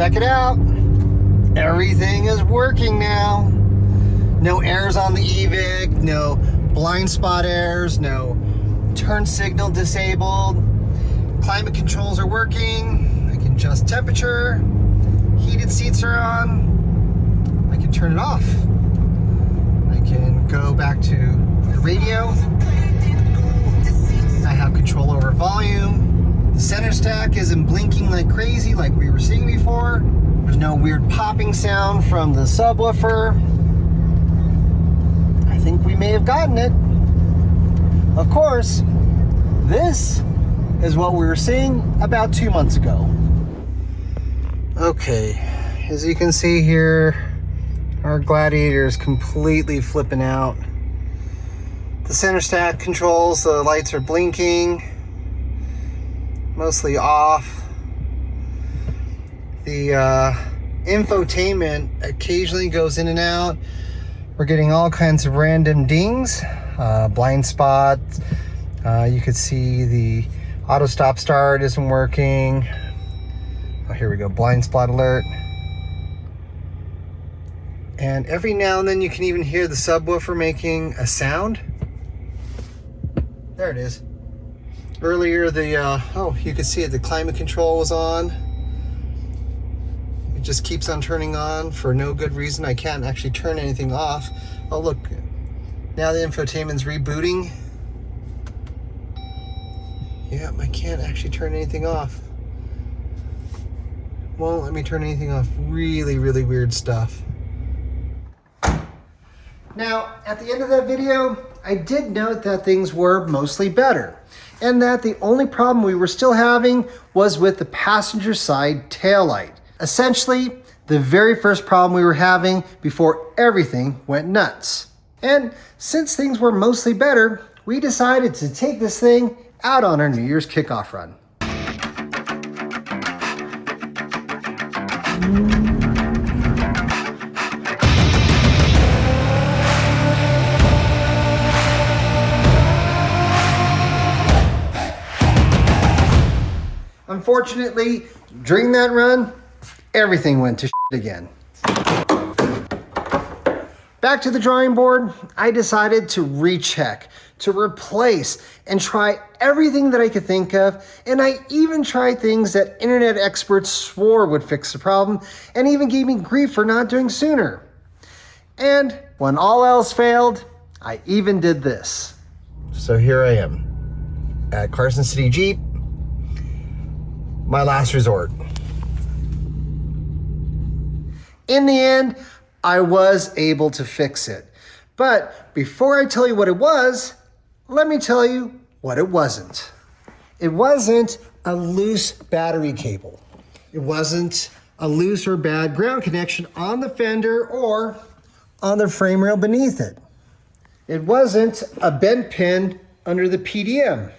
check it out. Everything is working now. No errors on the EVIC, no blind spot errors, no turn signal disabled. Climate controls are working. I can adjust temperature. Heated seats are on. I can turn it off. I can go back to the radio. I have control over volume. The center stack isn't blinking like crazy like we were seeing before. There's no weird popping sound from the subwoofer. I think we may have gotten it. Of course, this is what we were seeing about 2 months ago. Okay, as you can see here, our Gladiator is completely flipping out. The center stack controls, the lights are blinking, mostly off. The infotainment occasionally goes in and out. We're getting all kinds of random dings, blind spots. You could see the auto stop start isn't working. Oh, here we go, blind spot alert. And every now and then you can even hear the subwoofer making a sound. There it is. Earlier you could see it, the climate control was on. It just keeps on turning on for no good reason. I can't actually turn anything off. Oh look, now the infotainment's rebooting. Yeah, I can't actually turn anything off. Won't let me turn anything off. Really, really weird stuff. Now, at the end of that video, I did note that things were mostly better, and that the only problem we were still having was with the passenger side taillight. Essentially, the very first problem we were having before everything went nuts. And since things were mostly better, we decided to take this thing out on our New Year's kickoff run. Unfortunately, during that run, everything went to shit again. Back to the drawing board, I decided to recheck, to replace, and try everything that I could think of, and I even tried things that internet experts swore would fix the problem, and even gave me grief for not doing sooner. And when all else failed, I even did this. So here I am, at Carson City Jeep, my last resort. In the end, I was able to fix it. But before I tell you what it was, let me tell you what it wasn't. It wasn't a loose battery cable. It wasn't a loose or bad ground connection on the fender or on the frame rail beneath it. It wasn't a bent pin under the PDM.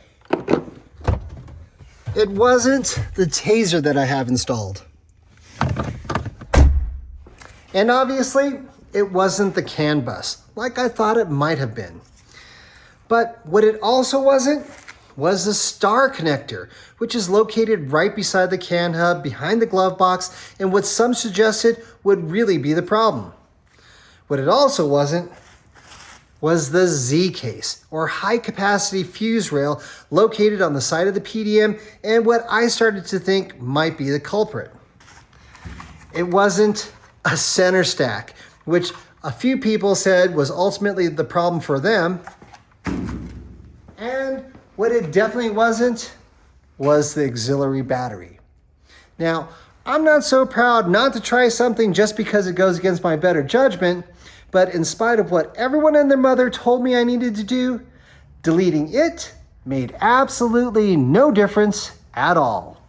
It wasn't the taser that I have installed. And obviously, it wasn't the CAN bus, like I thought it might have been. But what it also wasn't was the star connector, which is located right beside the CAN hub, behind the glove box, and what some suggested would really be the problem. What it also wasn't was the Z case, or high capacity fuse rail, located on the side of the PDM, and what I started to think might be the culprit. It wasn't a center stack, which a few people said was ultimately the problem for them. And what it definitely wasn't was the auxiliary battery. Now, I'm not so proud not to try something just because it goes against my better judgment, but in spite of what everyone and their mother told me I needed to do, deleting it made absolutely no difference at all.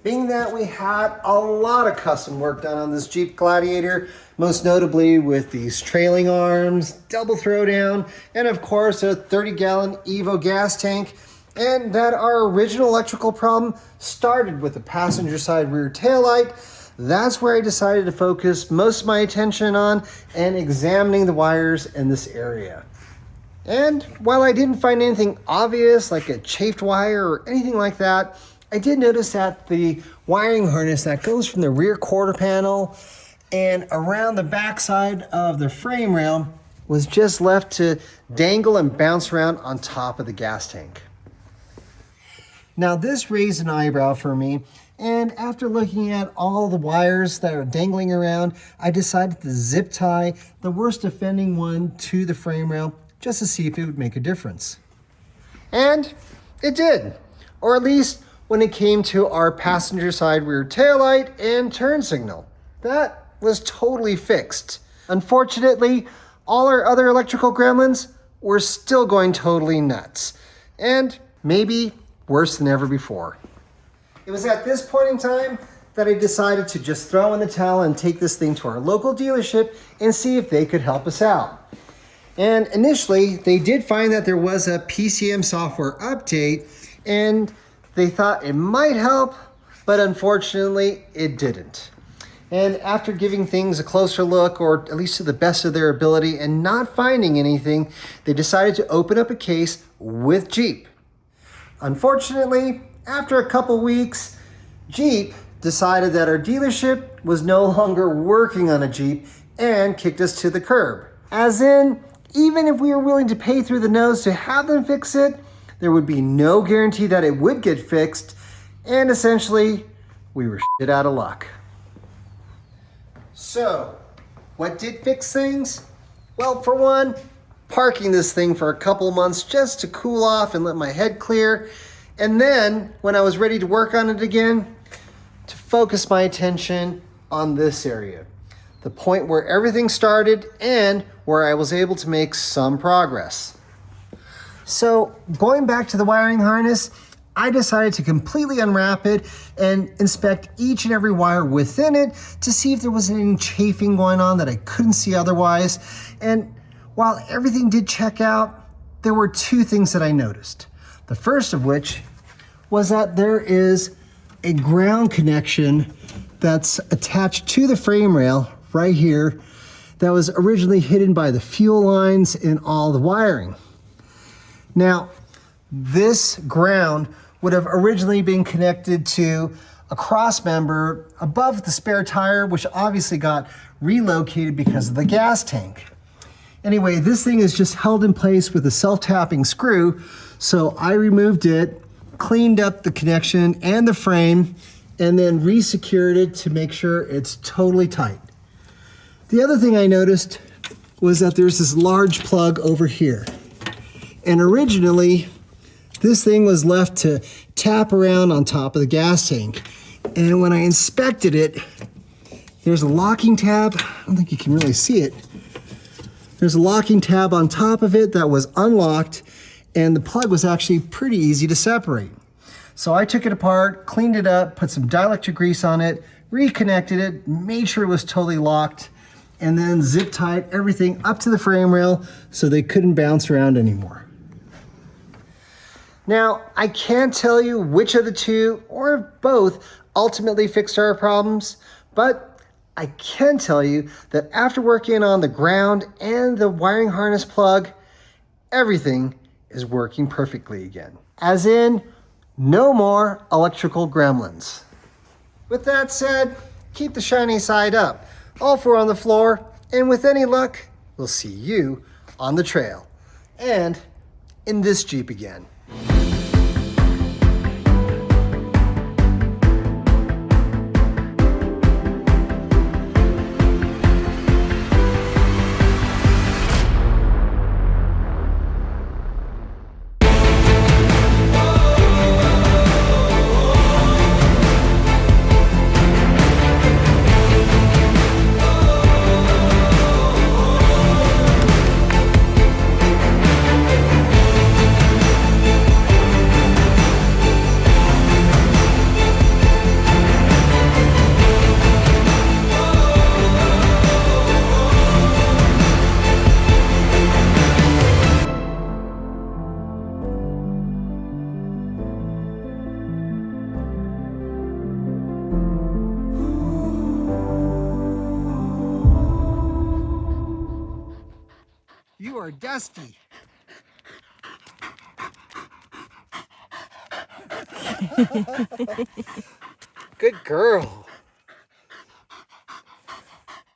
Being that we had a lot of custom work done on this Jeep Gladiator, most notably with these trailing arms, double throwdown, and of course a 30-gallon Evo gas tank, and that our original electrical problem started with the passenger side rear taillight, that's where I decided to focus most of my attention on and examining the wires in this area. And while I didn't find anything obvious like a chafed wire or anything like that, I did notice that the wiring harness that goes from the rear quarter panel and around the backside of the frame rail was just left to dangle and bounce around on top of the gas tank. Now this raised an eyebrow for me, and after looking at all the wires that are dangling around, I decided to zip tie the worst offending one to the frame rail just to see if it would make a difference. And it did, or at least when it came to our passenger side rear taillight and turn signal. That was totally fixed. Unfortunately, all our other electrical gremlins were still going totally nuts, and maybe worse than ever before. It was at this point in time that I decided to just throw in the towel and take this thing to our local dealership and see if they could help us out. And initially, they did find that there was a PCM software update, and they thought it might help, but unfortunately, it didn't. And after giving things a closer look, or at least to the best of their ability, and not finding anything, they decided to open up a case with Jeep. Unfortunately, after a couple weeks, Jeep decided that our dealership was no longer working on a Jeep and kicked us to the curb. As in, even if we were willing to pay through the nose to have them fix it, there would be no guarantee that it would get fixed, and essentially, we were shit out of luck. So, what did fix things? Well, for one, parking this thing for a couple months just to cool off and let my head clear, and then, when I was ready to work on it again, to focus my attention on this area. The point where everything started and where I was able to make some progress. So going back to the wiring harness, I decided to completely unwrap it and inspect each and every wire within it to see if there was any chafing going on that I couldn't see otherwise. And while everything did check out, there were two things that I noticed. The first of which was that there is a ground connection that's attached to the frame rail right here that was originally hidden by the fuel lines and all the wiring. Now, this ground would have originally been connected to a cross member above the spare tire, which obviously got relocated because of the gas tank. Anyway, this thing is just held in place with a self-tapping screw, so I removed it, cleaned up the connection and the frame, and then re-secured it to make sure it's totally tight. The other thing I noticed was that there's this large plug over here. And originally, this thing was left to tap around on top of the gas tank. And when I inspected it, there's a locking tab. I don't think you can really see it. There's a locking tab on top of it that was unlocked, and the plug was actually pretty easy to separate. So I took it apart, cleaned it up, put some dielectric grease on it, reconnected it, made sure it was totally locked, and then zip tied everything up to the frame rail so they couldn't bounce around anymore. Now, I can't tell you which of the two or both ultimately fixed our problems, but I can tell you that after working on the ground and the wiring harness plug, everything is working perfectly again. As in, no more electrical gremlins. With that said, keep the shiny side up. All four on the floor, and with any luck, we'll see you on the trail. And in this Jeep again. You are dusty. Good girl.